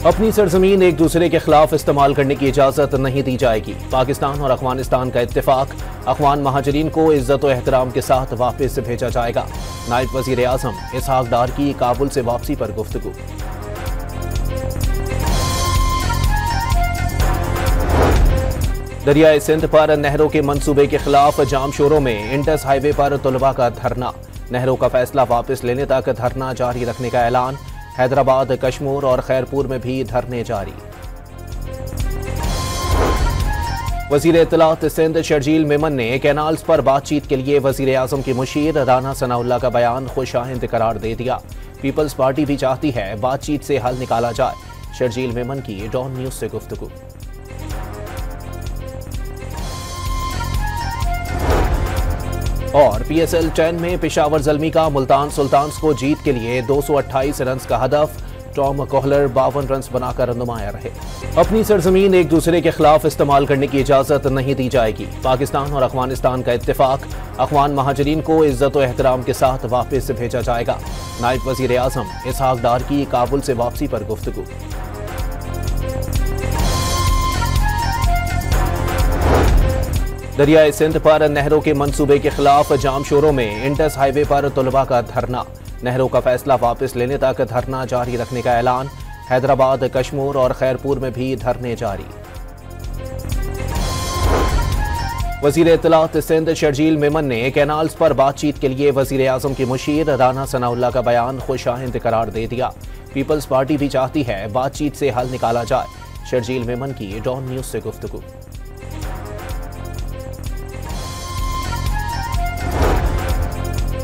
अपनी सरजमीन एक दूसरे के खिलाफ इस्तेमाल करने की इजाजत नहीं दी जाएगी। पाकिस्तान और अफगानिस्तान का इत्तेफाक, अफगान महाजरीन को इज्जत और एहतराम के साथ वापस भेजा जाएगा। नायब वजीर आजम इसहाक डार की काबुल से वापसी पर गुफ्तगू। दरियाए सिंध पर नहरों के मंसूबे के खिलाफ जाम शोरों में इंडस हाईवे पर तलबा का धरना। नहरों का फैसला वापस लेने तक धरना जारी रखने का ऐलान। हैदराबाद, कश्मीर और खैरपुर में भी धरने जारी। वजीर इत्तलात सिंध शर्जील मेमन ने कैनाल्स पर बातचीत के लिए वजीर आजम की मुशीर राना सनाउल्लाह का बयान खुशाइंद करार दे दिया। पीपल्स पार्टी भी चाहती है बातचीत से हल निकाला जाए। शर्जील मेमन की डॉन न्यूज से गुफ्तगू। और PSL 10 में पेशावर ज़ल्मी का मुल्तान सुल्तान्स को जीत के लिए 228 रन का हदफ। टॉम कोहलर 52 रन बनाकर नुमाया रहे। अपनी सरजमीन एक दूसरे के खिलाफ इस्तेमाल करने की इजाजत नहीं दी जाएगी। पाकिस्तान और अफगानिस्तान का इत्तेफाक, अफगान महाजरीन को इज्जत और एहतराम के साथ वापस भेजा जाएगा। नायब वजीर आजम इसहाक डार की काबुल से वापसी पर गुफ्तगू। दरियाए सिंध पर नहरों के मंसूबे के खिलाफ जाम शोरों में इंडस हाईवे पर तलबा का धरना। नहरों का फैसला वापस लेने तक धरना जारी रखने का ऐलान। हैदराबाद, कश्मीर और खैरपुर में भी धरने जारी। वजीर इत्तलात सिंध शर्जील मेमन ने कैनाल्स पर बातचीत के लिए वजीर आजम की मुशीर राना सनाउल्लाह का बयान खुशाइंद करार दे दिया। पीपल्स पार्टी भी चाहती है बातचीत से हल निकाला जाए। शर्जील मेमन की डॉन न्यूज से गुफ्तगू।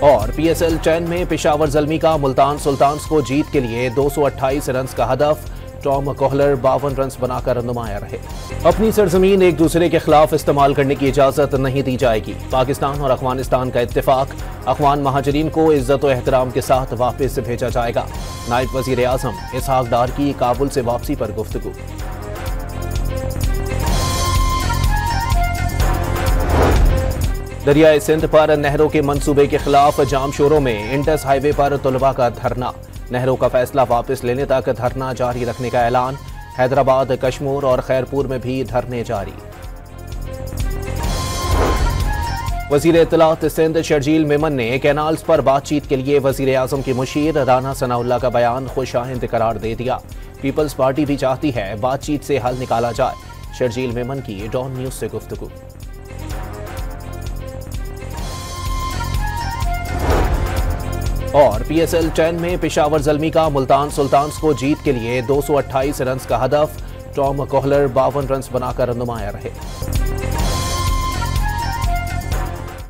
और PSL 10 में पेशावर ज़ल्मी का मुल्तान सुल्तान्स को जीत के लिए 228 रन का हदफ। टॉम कोहलर 52 रन बनाकर नुमाया रहे। अपनी सरजमीन एक दूसरे के खिलाफ इस्तेमाल करने की इजाजत नहीं दी जाएगी। पाकिस्तान और अफगानिस्तान का इत्तेफाक, अफगान महाजरीन को इज्जत और एहतराम के साथ वापस भेजा जाएगा। नायब वजीर आजम इसहाक डार की काबुल से वापसी पर गुफ्तगू। दरियाए सिंध पर नहरों के मंसूबे के खिलाफ जाम शोरों में इंडस हाईवे पर तलबा का धरना। नहरों का फैसला वापस लेने तक धरना जारी रखने का ऐलान। हैदराबाद, कश्मीर और खैरपुर में भी धरने जारी। वजीर इत्तलात सिंध शर्जील मेमन ने कैनाल्स पर बातचीत के लिए वजीर आजम की मुशीर राना सनाउल्लाह का बयान खुशाइंद करार दे दिया। पीपल्स पार्टी भी चाहती है बातचीत से हल निकाला जाए। शर्जील मेमन की डॉन न्यूज से गुफ्तगू। और PSL 10 में पेशावर ज़ल्मी का मुल्तान सुल्तान्स को जीत के लिए 228 रन का हदफ। टॉम कोहलर 52 रन बनाकर नुमाया रहे।